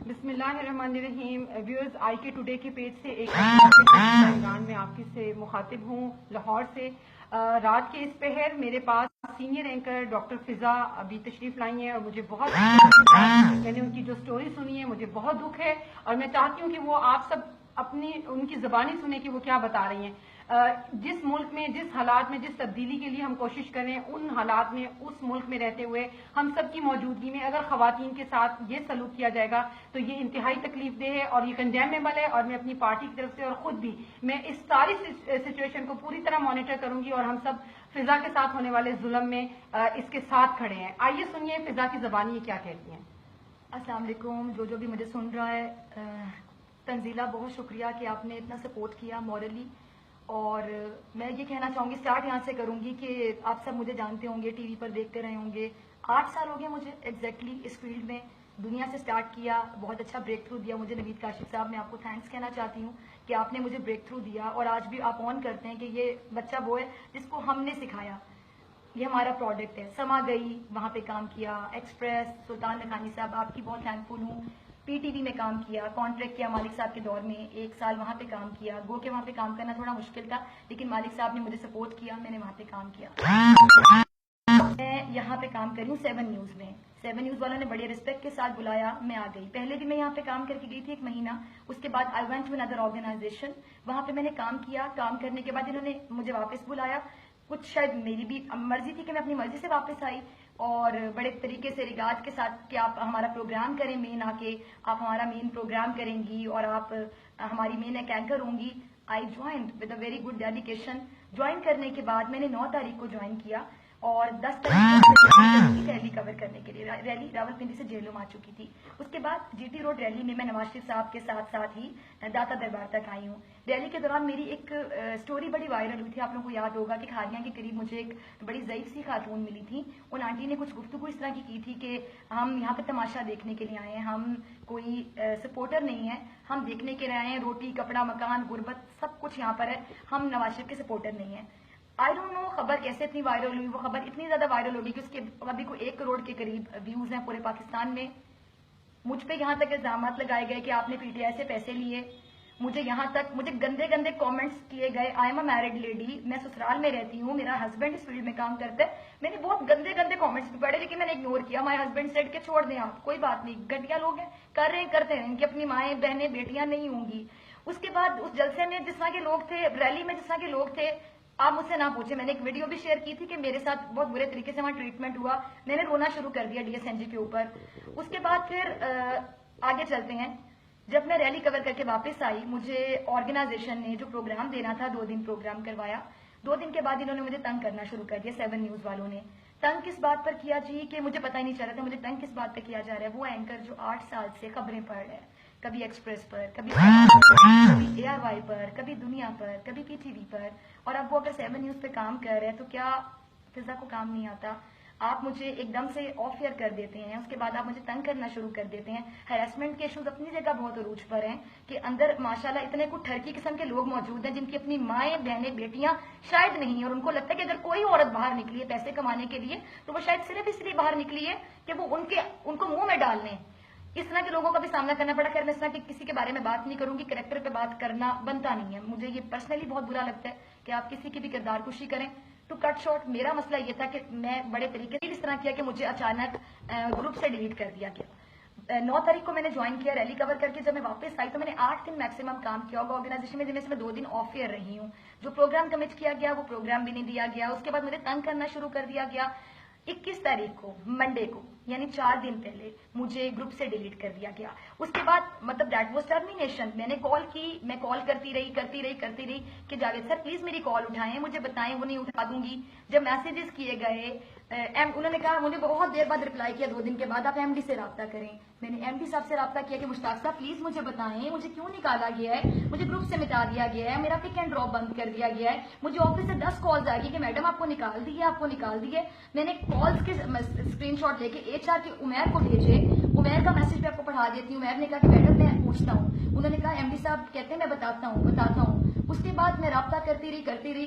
بسم اللہ الرحمن الرحیم. ویورز آئی کے ٹوڈے کے پیج سے ایک عمران میں آپ کی سے مخاطب ہوں لاہور سے. رات کے اس پہر میرے پاس سینئر اینکر ڈاکٹر فضا ابھی تشریف لائی ہیں اور مجھے بہت میں نے ان کی جو سٹوری سنی ہے مجھے بہت دکھ ہے اور میں چاہتی ہوں کہ وہ آپ سب اپنی ان کی زبانی سنیں کہ وہ کیا بتا رہی ہیں. جس ملک میں جس حالات میں جس تبدیلی کے لیے ہم کوشش کریں ان حالات میں اس ملک میں رہتے ہوئے ہم سب کی موجودگی میں اگر خواتین کے ساتھ یہ سلوک کیا جائے گا تو یہ انتہائی تکلیف دہ ہے اور یہ کنڈیمیبل ہے. اور میں اپنی پارٹی کی طرف سے اور خود بھی میں اس ساری سچویشن کو پوری طرح مانیٹر کروں گی اور ہم سب فضا کے ساتھ ہونے والے ظلم میں اس کے ساتھ کھڑے ہیں. آئیے سنیے فضا کی زبانی یہ کیا کہتی ہیں. السلام علیکم. جو بھی مجھے سن رہا ہے, تنزیلہ بہت شکریہ کہ آپ نے اتنا سپورٹ کیا مورلی. اور میں یہ کہنا چاہوں گی, اسٹارٹ یہاں سے کروں گی کہ آپ سب مجھے جانتے ہوں گے, ٹی وی پر دیکھتے رہے ہوں گے. 8 سال ہو گئے مجھے ایگزیکٹلی اس فیلڈ میں. دنیا سے اسٹارٹ کیا, بہت اچھا بریک تھرو دیا مجھے نوید کاشف صاحب. میں آپ کو تھینکس کہنا چاہتی ہوں کہ آپ نے مجھے بریک تھرو دیا اور آج بھی آپ آن کرتے ہیں کہ یہ بچہ وہ ہے جس کو ہم نے سکھایا, یہ ہمارا پروڈکٹ ہے. سما گئی وہاں پہ کام کیا, ایکسپریس سلطان لکھانی صاحب آپ کی بہت تھینکفل ہوں. پی ٹی وی میں کام کیا, کانٹریکٹ کیا مالک صاحب کے دور میں, 1 سال وہاں پہ کام کیا. گو کہ وہاں پہ کام کرنا تھوڑا مشکل تھا لیکن مالک صاحب نے مجھے سپورٹ کیا, میں نے وہاں پہ کام کیا. میں یہاں پہ کام کری ہوں 7 نیوز میں. 7 نیوز والوں نے بڑے رسپیکٹ کے ساتھ بلایا, میں آ گئی. پہلے بھی میں یہاں پہ کام کر کے گئی تھی 1 مہینہ. اس کے بعد آئی وینٹ ٹو اندر آرگنائزیشن, وہاں پہ میں نے کام کیا. کام کرنے کے بعد انہوں نے مجھے واپس بلایا. کچھ شاید میری بھی مرضی تھی کہ میں اپنی مرضی سے واپس آئی اور بڑے طریقے سے ریگارڈ کے ساتھ کہ آپ ہمارا پروگرام کریں, مین آ کے آپ ہمارا مین پروگرام کریں گی اور آپ ہماری مین ایک اینکر ہوں گی. I joined with a very good dedication. Join کرنے کے بعد میں نے 9 تاریخ کو جوائن کیا اور 10 تاریخ کو ریلی کور کرنے کے لیے. ریلی راولپنڈی سے جیلوں میں آ چکی تھی. اس کے بعد جی ٹی روڈ ریلی میں میں نواز شریف صاحب کے ساتھ ساتھ ہی داتا دربار تک آئی ہوں. ریلی کے دوران میری ایک سٹوری بڑی وائرل ہوئی تھی. آپ لوگوں کو یاد ہوگا کہ کھاریاں کے قریب مجھے ایک بڑی ضعیف سی خاتون ملی تھی. ان آنٹی نے کچھ گفتگو اس طرح کی تھی کہ ہم یہاں پہ تماشا دیکھنے کے لیے آئے ہیں, ہم کوئی سپورٹر نہیں ہیں, ہم دیکھنے کے لیے آئے ہیں. روٹی کپڑا مکان غربت سب کچھ یہاں پر ہے, ہم نواز شریف کے سپورٹر نہیں ہیں. آئی ڈونٹ نو خبر کیسے اتنی وائرل ہوئی. وہ خبر اتنی زیادہ وائرل ہوگی کہ اس کے ابھی کو 1 کروڑ کے قریب ویوز ہیں پورے پاکستان میں. مجھ پہ یہاں تک الزامات لگائے گئے کہ آپ نے پی ٹی آئی سے پیسے لیے. مجھے یہاں تک مجھے گندے گندے کامنٹس کیے گئے. I am a married lady, میں سسرال میں رہتی ہوں, میرا ہسبینڈ اس فیلڈ میں کام کرتا ہے. میں نے بہت گندے گندے کامنٹس بھی پڑھے لیکن میں نے اگنور کیا. مائی ہسبینڈ سیڈ کے چھوڑ دیں آپ, کوئی بات نہیں, گھٹیا لوگ ہیں, کر رہے ہیں کرتے ہیں, ان کی اپنی مائیں بہنیں بیٹیاں نہیں ہوں گی. اس کے بعد اس جلسے میں جس طرح کے لوگ تھے, ریلی میں جس طرح کے لوگ تھے, آپ مجھ سے نہ پوچھیں. میں نے ایک ویڈیو بھی شیئر کی تھی کہ میرے ساتھ بہت برے طریقے سے وہاں ٹریٹمنٹ ہوا. میں نے رونا شروع کر دیا ڈی ایس این جی کے اوپر. اس کے بعد پھر آگے چلتے ہیں. جب میں ریلی کور کر کے واپس آئی, مجھے آرگنائزیشن نے جو پروگرام دینا تھا 2 دن پروگرام کروایا. 2 دن کے بعد انہوں نے مجھے تنگ کرنا شروع کر دیا. 7 نیوز والوں نے تنگ کس بات پر کیا جی کہ مجھے پتہ ہی نہیں چل رہا تھا مجھے تنگ کس بات پہ کیا جا رہا ہے. وہ اینکر جو 8 سال سے خبریں پڑھ رہے ہیں, کبھی ایکسپریس پر, کبھی اے آر وائی پر, کبھی دنیا پر, کبھی پی ٹی وی پر, اور اب وہ اگر 7 نیوز پہ کام کر رہے ہیں تو کیا فضا کو کام نہیں آتا؟ آپ مجھے ایک دم سے آف ایئر کر دیتے ہیں, اس کے بعد آپ مجھے تنگ کرنا شروع کر دیتے ہیں. ہیراسمنٹ کے ایشوز اپنی جگہ بہت عروج پر ہیں کہ اندر ماشاءاللہ اتنے کچھ ٹھرکی قسم کے لوگ موجود ہیں جن کی اپنی مائیں بہنیں بیٹیاں شاید نہیں ہیں, اور ان کو لگتا ہے کہ اگر کوئی عورت باہر نکلی ہے پیسے کمانے کے لیے تو وہ شاید صرف اس لیے باہر نکلی ہے کہ وہ ان کو منہ میں ڈال لیں. اس طرح کے لوگوں کا بھی سامنا کرنا پڑا. خیر میں اس طرح کسی کے بارے میں بات نہیں کروں گی, کریکٹر پہ بات کرنا بنتا نہیں ہے. مجھے یہ پرسنلی بہت برا لگتا ہے کہ آپ کسی کی بھی کردار کشی کریں. ٹو کٹ شارٹ, میرا مسئلہ یہ تھا کہ میں بڑے طریقے سے اس طرح کیا کہ مجھے اچانک گروپ سے ڈیلیٹ کر دیا گیا. 9 تاریخ کو میں نے جوائن کیا ریلی کور کر کے. جب میں واپس آئی تو میں نے 8 دن میکسیمم کام کیا ہوگا آرگنائزیشن میں, جن میں سے میں 2 دن آف ایئر رہی ہوں. جو پروگرام کمٹ کیا گیا وہ پروگرام بھی نہیں دیا گیا. اس کے بعد مجھے تنگ کرنا شروع کر دیا گیا. 21 تاریخ کو منڈے کو یعنی 4 دن پہلے مجھے گروپ سے ڈیلیٹ کر دیا گیا. اس کے بعد مطلب دیٹ واز ٹرمینیشن. میں نے کال کی, میں کال کرتی رہی کہ جاوید سر پلیز میری کال اٹھائیں, مجھے بتائیں, وہ نہیں اٹھا دوں گی. جب میسیجز کیے گئے, انہوں نے کہا, مجھے بہت دیر بعد رپلائی کیا 2 دن کے بعد, آپ ایم ڈی سے رابطہ کریں. میں نے ایم ڈی صاحب سے رابطہ کیا کہ مشتاق صاحب پلیز مجھے بتائیں مجھے کیوں نکالا گیا ہے, مجھے گروپ سے مٹا دیا گیا ہے, میرا پک اینڈ ڈراپ بند کر دیا گیا ہے. مجھے آفس سے 10 کالز آئے گی کہ میڈم آپ کو نکال دیے, آپ کو نکال دیے. میں نے کالز کے اسکرین شاٹ لے کے ایچ آر کے عمیر کو بھیجے. عمیر کا میسج میں آپ کو پڑھا دیتی ہوں. عمیر نے کہا کہ میڈم میں پوچھتا ہوں. انہوں نے کہا ایم ڈی صاحب کہتے ہیں میں بتاتا ہوں. اس کے بعد میں رابطہ کرتی رہی.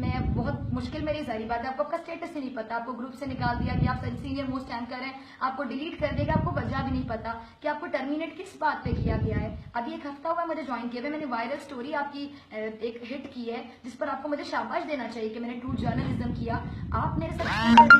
میں بہت مشکل میری ظاہری بات ہے، آپ کو آپ کا اسٹیٹس ہی نہیں پتا، آپ کو گروپ سے نکال دیا کہ آپ سینئر موسٹ اینکر ہیں، آپ کو ڈیلیٹ کر دے گا، آپ کو وجہ بھی نہیں پتا کہ آپ کو ٹرمینیٹ کس بات پہ کیا گیا ہے. ابھی 1 ہفتہ ہوا مجھے جوائن کیا ہے، میں نے وائرل اسٹوری آپ کی ایک ہٹ کی ہے جس پر آپ کو مجھے شاباش دینا چاہیے کہ میں نے ٹرو جرنلزم کیا. آپ میرے ساتھ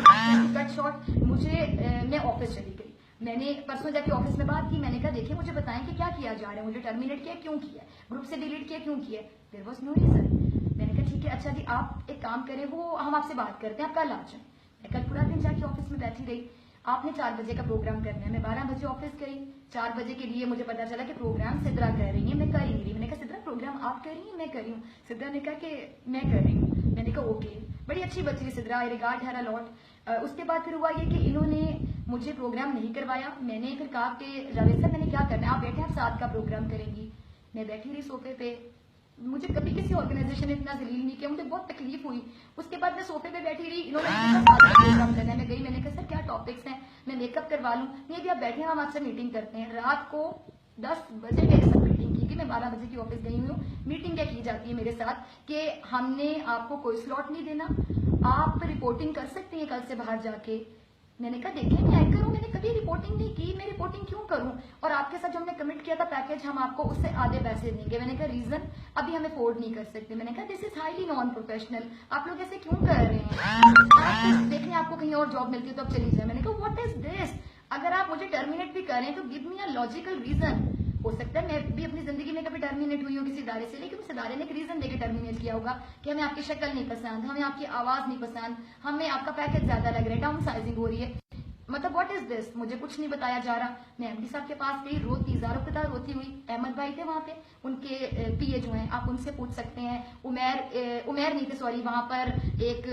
کٹ شاٹ مجھے میں آفس چلی گئی، میں نے پرسوں جا کے آفس میں بات کی، میں نے کہا دیکھیں مجھے بتائیں کہ کیا کیا جا رہا ہے، مجھے ٹرمینیٹ کیا کیوں کیا، گروپ سے ڈیلیٹ کیا کیوں کیا. There was no reason. میں نے کہا ٹھیک ہے اچھا جی آپ ایک کام کریں، وہ ہم آپ سے بات کرتے ہیں، آپ کل آ جائیں. میں کل پورا دن جا کے آفس میں بیٹھی رہی. آپ نے 4 بجے کا پروگرام کرنا ہے، میں 12 بجے آفس گئی. 4 بجے کے لیے مجھے پتا چلا کہ پروگرام سدرا کر رہی ہیں، میں کر ہی نہیں رہی. میں نے کہا سدرا پروگرام آپ کر رہی ہیں؟ میں کر رہی ہوں. سدرا نے کہا کہ میں کر رہی ہوں. میں نے کہا اوکے، بڑی اچھی بچی ہے سدرا، آئی ریگارڈ ہر الاٹ. اس کے بعد پھر ہوا یہ کہ انہوں نے مجھے پروگرام نہیں کروایا. میں نے پھر کہا کہ جاوید صاحب میں نے کیا کرنا ہے، آپ بیٹھے آپ 7 کا پروگرام کریں گی. میں بیٹھی رہی صوفے پہ. مجھے کبھی کسی آرگنائزیشن نے اتنا ذلیل نہیں کیا، مجھے بہت تکلیف ہوئی. اس کے بعد میں صوفے پہ بیٹھی رہی، انہوں نے پروگرام کرنا ہے. میں گئی، میں نے کہا سر کیا ٹاپکس ہیں، میں میک اپ کروا لوں؟ نہیں ابھی آپ بیٹھے ہیں، ہم آپ سے میٹنگ کرتے ہیں. رات کو 10 بجے میرے ساتھ میٹنگ کی کہ میں 12 بجے کی آفس گئی ہوں. میٹنگ کیا کی جاتی ہے میرے ساتھ کہ ہم نے آپ کو کوئی سلاٹ نہیں دینا، آپ رپورٹنگ کر سکتے ہیں کل سے باہر جا کے. میں نے کہا دیکھیں میں اینکر ہوں، میں نے کبھی رپورٹنگ نہیں کی، میں رپورٹنگ کیوں کروں؟ اور آپ کے ساتھ جو ہم نے کمٹ کیا تھا پیکج ہم آپ کو اس سے آدھے پیسے دیں گے. میں نے کہا ریزن ابھی ہم افورڈ نہیں کر سکتے. میں نے کہا دس از ہائیلی نان پروفیشنل، آپ لوگ ایسے کیوں کر رہے ہیں؟ آپ دیکھیں آپ کو کہیں اور جاب ملتی ہے تو آپ چلی جائیں. میں نے کہا واٹ از دس؟ اگر آپ مجھے ٹرمینیٹ بھی کریں تو give me a logical reason. ہو سکتا ہے میں بھی اپنی زندگی میں کبھی ٹرمینیٹ ہوئی ہوں کسی ادارے سے، لیکن اس ادارے نے ایک ریزن دے کے ٹرمینیٹ کیا ہوگا کہ ہمیں آپ کی شکل نہیں پسند، ہمیں آپ کی آواز نہیں پسند، ہمیں آپ کا پیکج زیادہ لگ رہا ہے، ڈاؤن سائزنگ ہو رہی ہے. مطلب واٹ از دس؟ مجھے کچھ نہیں بتایا جا رہا. میں ایم ڈی صاحب کے پاس گئی، روتی زاروں کے ساتھ روتی ہوئی. احمد بھائی تھے وہاں پہ، ان کے پی اے جو ہیں آپ ان سے پوچھ سکتے ہیں. عمیر نہیں تھے سوری، وہاں پر ایک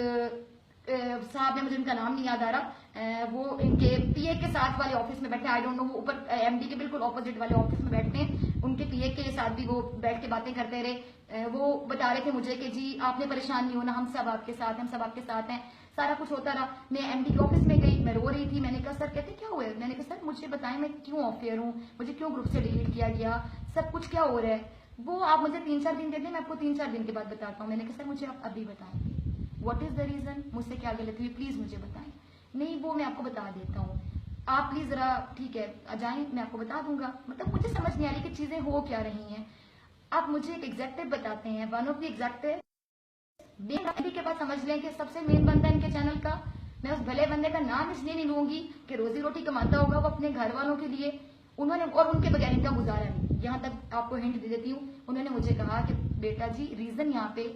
صاحب ہے، مجھے ان کا نام نہیں یاد آ رہا، وہ ان کے پی اے کے ساتھ والے آفس میں بیٹھے، آئی ڈونٹ نو، وہ اوپر ایم ڈی کے بالکل اپوزٹ والے آفس میں بیٹھتے ہیں. ان کے پی اے کے ساتھ بھی وہ بیٹھ کے باتیں کرتے رہے. وہ بتا رہے تھے مجھے کہ جی آپ نے پریشان نہیں ہونا، ہم سب آپ کے ساتھ ہیں، ہم سب آپ کے ساتھ ہیں. سارا کچھ ہوتا رہا. میں ایم ڈی کے آفس میں گئی، میں رو رہی تھی. میں نے کہا سر کہتے کیا ہوا ہے؟ میں نے کہا سر مجھے بتائیں میں کیوں آف ایئر ہوں، مجھے کیوں گروپ سے ڈیلیٹ کیا گیا، سب کچھ کیا ہو رہا ہے؟ وہ آپ مجھے 3-4 دن دے دیں، میں آپ کو 3-4 دن کے بعد بتاتا ہوں. میں نے کہا سر مجھے آپ ابھی بتائیں واٹ از دا ریزن، مجھ سے کیا غلطی ہوئی، پلیز مجھے بتائیں. نہیں وہ میں آپ کو بتا دیتا ہوں، آپ پلیز ذرا ٹھیک ہے جائیں، میں آپ کو بتا دوں گا. مطلب مجھے سمجھ نہیں آ رہی کہ چیزیں ہو کیا رہی ہیں. آپ مجھے ایک ایگزیکٹو بتاتے ہیں، ون آف دی ایگزیکٹو مین کے بعد سمجھ لیں کہ سب سے مین بندہ ان کے چینل کا. میں اس بھلے بندے کا نام اس لیے نہیں لوں گی کہ روزی روٹی کماتا ہوگا وہ اپنے گھر والوں کے لیے، انہوں نے اور ان کے بغیر ان کا گزارا نہیں. یہاں تک آپ کو ہنٹ دے دیتی ہوں، انہوں نے مجھے کہا کہ بیٹا جی ریزن یہاں پہ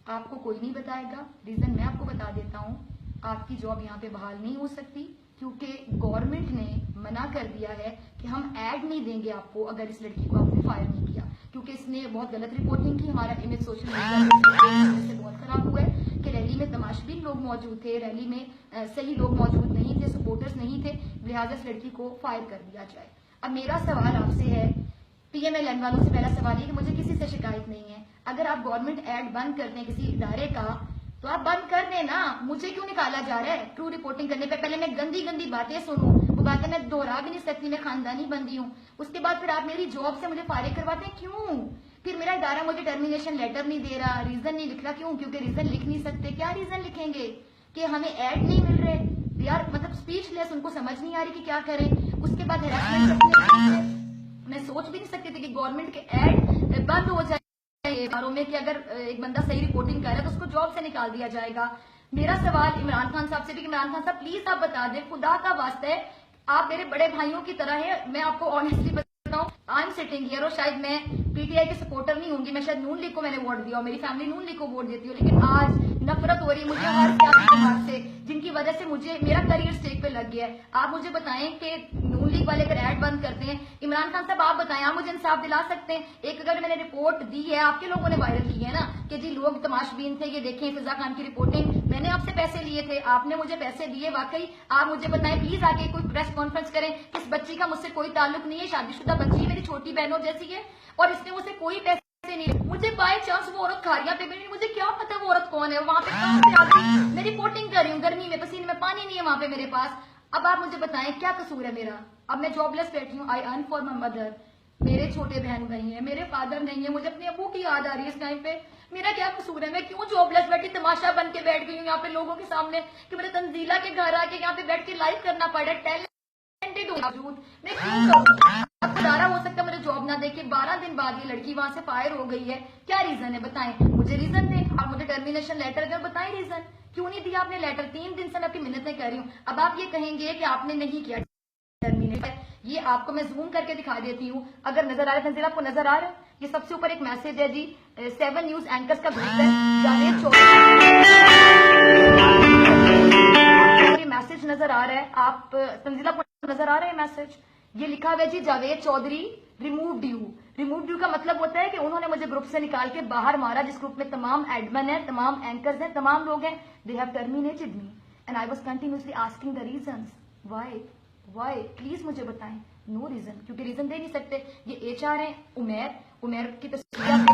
آپ کو کوئی نہیں بتائے گا، ریزن میں آپ کو بتا دیتا ہوں. آپ کی جاب یہاں پہ بحال نہیں ہو سکتی کیونکہ گورنمنٹ نے منع کر دیا ہے کہ ہم ایڈ نہیں دیں گے آپ کو اگر اس لڑکی کو آپ نے فائر نہیں کیا، کیونکہ اس نے بہت غلط رپورٹنگ کی. ہمارا امیج سوشل میڈیا سے بہت خراب ہوا ہے کہ ریلی میں تماشبین لوگ موجود تھے، ریلی میں صحیح لوگ موجود نہیں تھے، سپورٹرز نہیں تھے، لہٰذا اس لڑکی کو فائر کر دیا جائے. اب میرا سوال آپ سے ہے، پی ایم ایل این والوں سے پہلا سوال یہ کہ مجھے کسی سے شکایت نہیں ہے. اگر آپ گورنمنٹ ایڈ بند کرتے ہیں کسی ادارے کا تو آپ بند کر دیں نا، مجھے کیوں نکالا جا رہا ہے ٹرو رپورٹنگ کرنے پہ؟ پہلے میں گندی گندی باتیں سنوں، وہ باتیں میں دوہرا بھی نہیں سکتی، میں خاندانی بندی ہوں. اس کے بعد پھر آپ میری جاب سے مجھے فارغ کرواتے ہیں، کیوں؟ پھر میرا ادارہ مجھے ٹرمینیشن لیٹر نہیں دے رہا، ریزن نہیں لکھ رہا، کیوں؟ کیونکہ ریزن لکھ نہیں سکتے. کیا ریزن لکھیں گے کہ ہمیں ایڈ نہیں مل رہے؟ یار مطلب اسپیچ لیس، ان کو سمجھ نہیں آ رہی کہ کیا کریں. اس کے بعد میں سوچ بھی نہیں سکتی تھی کہ گورنمنٹ کے ایڈ بند ہو جائے اداروں میں کہ اگر ایک بندہ صحیح رپورٹنگ کر رہا ہے تو اس کو جاب سے نکال دیا جائے گا. میرا سوال عمران خان صاحب سے بھی کہ عمران خان صاحب پلیز آپ بتا دیں، خدا کا واسطہ ہے، آپ میرے بڑے بھائیوں کی طرح ہیں. میں آپ کو آنےسٹلی بتاؤں، آئی ایم سٹنگ ہیئر، اور شاید میں پی ٹی آئی کے سپورٹر نہیں ہوں گی، میں شاید نون لیگ کو میں نے ووٹ دیا اور میری فیملی نون لیگ کو ووٹ دیتی ہوں، لیکن آج نفرت ہو رہی ہے مجھے ہر سیاسی جماعت سے جن کی وجہ سے مجھے میرا کریئر اسٹیک پہ لگ گیا ہے. آپ مجھے بتائیں کہ نون لیگ والے اگر ایڈ بند کرتے ہیں، عمران خان صاحب آپ بتائیں، آپ مجھے انصاف دلا سکتے ہیں؟ ایک اگر میں نے رپورٹ دی ہے، آپ کے لوگوں نے وائرل کی ہے نا کہ جی لوگ تماشبین تھے، یہ دیکھیں فضا خان کی رپورٹنگ، میں نے آپ سے پیسے لیے تھے، آپ نے مجھے پیسے دیے واقعی. آپ مجھے بتائیں پلیز آ کے کوئی پریس کانفرنس کریں. اس بچی کا مجھ سے کوئی تعلق نہیں ہے، شادی شدہ بچی ہے، میری چھوٹی بہنوں جیسی ہے، اور اس نے مجھ سے کوئی پیسے نہیں. مجھے بائی چانس وہ عورت کھاریاں پہ بھی نہیں، مجھے کیا پتا وہ عورت کون ہے، وہاں پہ کہاں سے آتی. میں رپورٹنگ کر رہی ہوں گرمی میں، پسینے میں پانی نہیں ہے وہاں پہ میرے پاس. اب آپ مجھے بتائیں کیا قصور ہے میرا؟ اب میں جاب لیس بیٹھی ہوں، آئی ارن فار مائی مدر، میرے چھوٹے بہن بھائی ہیں، میرے فادر نہیں ہے، مجھے اپنے ابو کی یاد آ رہی ہے اس ٹائم پہ. میرا کیا قصور ہے؟ میں کیوں جاب لیس بیٹھی تماشا بن کے بیٹھ گئی ہوں یہاں پہ لوگوں کے سامنے کہ مجھے تنزیلہ کے گھر آ کے یہاں پہ بیٹھ کے لائف کرنا پڑا ہے؟ میں کیوں کروں؟ اب گزارا ہو سکتا ہے مجھے جاب نہ دے کے 12 دن بعد یہ لڑکی وہاں سے فائر ہو گئی ہے، کیا ریزن ہے بتائیں؟ مجھے ریزن دیں، اور مجھے ٹرمینیشن لیٹر اگر بتائیں ریزن کیوں نہیں دیا آپ نے لیٹر؟ 3 دن سے میں آپ کی منتیں کر رہی ہوں، اب آپ یہ کہیں گے کہ آپ نے نہیں کیا ٹرمینیٹ۔ یہ آپ کو میں زوم کر کے دکھا دیتی ہوں، اگر نظر آ رہا ہے تنزیل، آپ کو نظر آ رہا ہے؟ یہ سب سے اوپر ایک میسج ہے جی، 7 نیوز اینکرز کا گروپ ہے، جاوید چودھری، یہ میسج نظر آ رہا ہے آپ تنزیلہ کو نظر آ رہا ہے میسج؟ یہ لکھا ہوا ہے جی، Javed Chaudhry removed you. Removed you کا مطلب ہوتا ہے کہ انہوں نے مجھے گروپ سے نکال کے باہر مارا، جس گروپ میں تمام ایڈمن ہیں، تمام اینکرز ہیں، تمام لوگ ہیں۔ They have terminated me and I was continuously asking the reasons why please مجھے بتائیں۔ نو ریزن، کیونکہ ریزن دے نہیں سکتے۔ یہ ایچ آر ہیں، عمیر کی تصویر،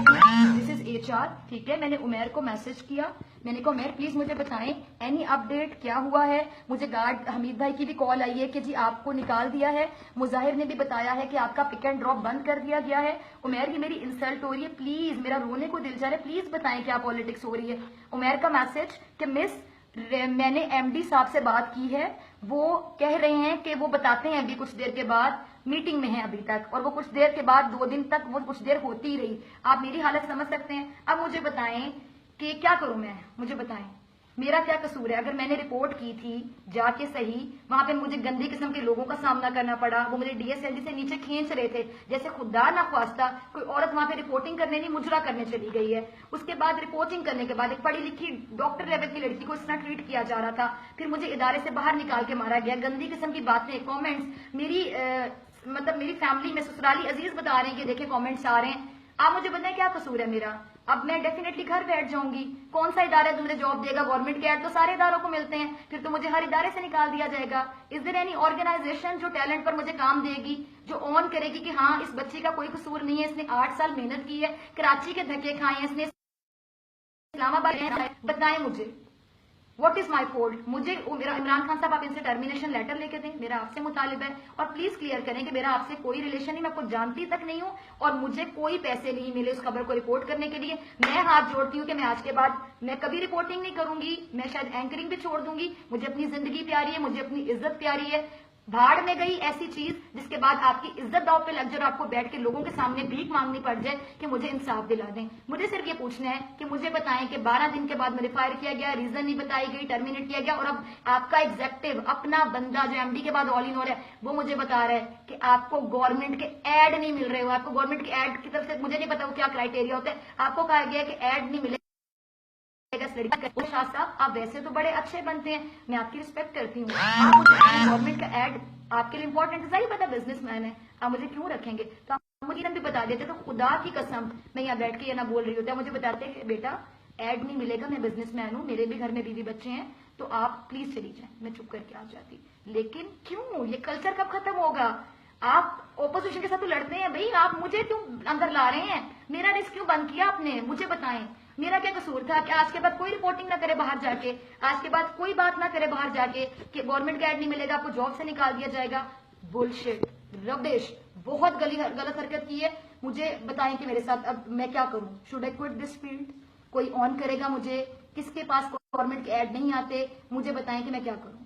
دس از ایچ آر، ٹھیک ہے۔ میں نے عمیر کو میسج کیا، میں نے کہا عمیر پلیز مجھے بتائیں اینی اپ ڈیٹ، کیا ہوا ہے؟ مجھے گارڈ حمید بھائی کی بھی کال آئی ہے کہ جی آپ کو نکال دیا ہے، مظاہر نے بھی بتایا ہے کہ آپ کا پک اینڈ ڈراپ بند کر دیا گیا ہے۔ عمیر یہ میری انسلٹ ہو رہی ہے، پلیز میرا رونے کو دل جا رہا ہے، پلیز بتائیں کیا پالیٹکس ہو رہی ہے۔ عمیر کا میسج کہ مس میں نے ایم ڈی صاحب سے بات کی ہے، وہ کہہ رہے ہیں کہ وہ بتاتے ہیں ابھی کچھ دیر کے بعد، میٹنگ میں ہیں ابھی تک، اور وہ کچھ دیر کے بعد 2 دن تک وہ کچھ دیر ہوتی ہی رہی۔ آپ میری حالت سمجھ سکتے ہیں۔ اب مجھے بتائیں کہ کیا کروں میں، مجھے بتائیں میرا کیا قصور ہے؟ اگر میں نے رپورٹ کی تھی جا کے صحیح، وہاں پہ مجھے گندی قسم کے لوگوں کا سامنا کرنا پڑا، وہ مجھے ڈی ایس ایل جی سے نیچے کھینچ رہے تھے، جیسے خدا نہ خواستہ کوئی عورت وہاں پہ رپورٹنگ کرنے نہیں، مجرا کرنے چلی گئی ہے۔ اس کے بعد رپورٹنگ کرنے کے بعد ایک پڑھی لکھی ڈاکٹر لیول کی لڑکی کو اس طرح ٹریٹ کیا جا رہا تھا، پھر مجھے ادارے سے باہر نکال کے مارا گیا، گندی قسم کی باتیں، کامنٹس، میری فیملی میں سسرالی عزیز بتا رہے ہیں کہ دیکھیں کامنٹس آ رہے ہیں۔ آپ مجھے بتائیں کیا قصور ہے میرا؟ اب میں ڈیفینیٹلی گھر بیٹھ جاؤں گی، کون سا ادارہ مجھے جاب دے گا؟ گورنمنٹ کے ایڈ تو سارے اداروں کو ملتے ہیں، پھر تو مجھے ہر ادارے سے نکال دیا جائے گا۔ از دیر اینی آرگنائزیشن جو ٹیلنٹ پر مجھے کام دے گی، جو آن کرے گی کہ ہاں اس بچی کا کوئی قصور نہیں ہے، اس نے 8 سال محنت کی ہے، کراچی کے دھکے کھائے ہیں، اس نے اسلام آباد، بتائیں مجھے واٹ از مائی فالٹ؟ مجھے عمران خان صاحب آپ ان سے ٹرمینیشن لیٹر لے کے دیں، میرا آپ سے مطالبہ ہے، اور پلیز کلیئر کریں کہ میرا آپ سے کوئی ریلیشن نہیں، میں آپ کو جانتی تک نہیں ہوں، اور مجھے کوئی پیسے نہیں ملے اس خبر کو رپورٹ کرنے کے لیے۔ میں ہاتھ جوڑتی ہوں کہ میں آج کے بعد میں کبھی رپورٹنگ نہیں کروں گی، میں شاید اینکرنگ بھی چھوڑ دوں گی، مجھے اپنی زندگی پیاری ہے، مجھے اپنی عزت پیاری ہے۔ بھاڑ میں گئی ایسی چیز جس کے بعد آپ کی عزت داؤ پہ لگ جائے اور آپ کو بیٹھ کے لوگوں کے سامنے بھیک مانگنی پڑ جائے کہ مجھے انصاف دلا دیں۔ مجھے صرف یہ پوچھنا ہے کہ مجھے بتائیں کہ 12 دن کے بعد مجھے فائر کیا گیا، ریزن نہیں بتائی گئی، ٹرمینیٹ کیا گیا، اور اب آپ کا ایگزیکٹو اپنا بندہ جو ایم ڈی کے بعد آل ان آل ہے وہ مجھے بتا رہا ہے کہ آپ کو گورنمنٹ کے ایڈ نہیں مل رہے ہو، آپ کو گورنمنٹ کے ایڈ کی طرف سے مجھے نہیں پتا وہ کیا کرائٹیریا ہوتا ہے، آپ کو کہا گیا کہ ایڈ نہیں ملے۔ شاہ صاحب آپ ویسے تو بڑے اچھے بنتے ہیں، میں آپ کی رسپیکٹ کرتی ہوں، آپ مجھے گورنمنٹ کا ایڈ آپ کے لیے امپورٹنٹ ہے، صحیح پتا بزنس مین ہے، آپ مجھے کیوں رکھیں گے؟ تو آپ مجھے بھی بتا دیتے تو خدا کی قسم میں یہاں بیٹھ کے یہ نہ بول رہی ہوتا، مجھے بتاتے کہ بیٹا ایڈ نہیں ملے گا، میں بزنس مین ہوں، میرے بھی گھر میں بیوی بچے ہیں، تو آپ پلیز چلی جائیں، میں چپ کر کے آ جاتی۔ لیکن کیوں؟ یہ کلچر کب ختم ہوگا؟ آپ اپوزیشن کے ساتھ تو لڑتے ہیں بھائی، آپ مجھے کیوں اندر لا رہے ہیں؟ میرا رسک کیوں بند کیا آپ نے؟ مجھے بتائیں میرا کیا قصور تھا کہ آج کے بعد کوئی رپورٹنگ نہ کرے باہر جا کے، آج کے بعد کوئی بات نہ کرے باہر جا کے کہ گورنمنٹ کا ایڈ نہیں ملے گا، آپ کو جاب سے نکال دیا جائے گا؟ بلشٹ، ربش، بہت غلط حرکت کی ہے۔ مجھے بتائیں کہ میرے ساتھ اب میں کیا کروں؟ Should I quit this field? کوئی آن کرے گا مجھے؟ کس کے پاس گورنمنٹ کے ایڈ نہیں آتے؟ مجھے بتائیں کہ میں کیا کروں؟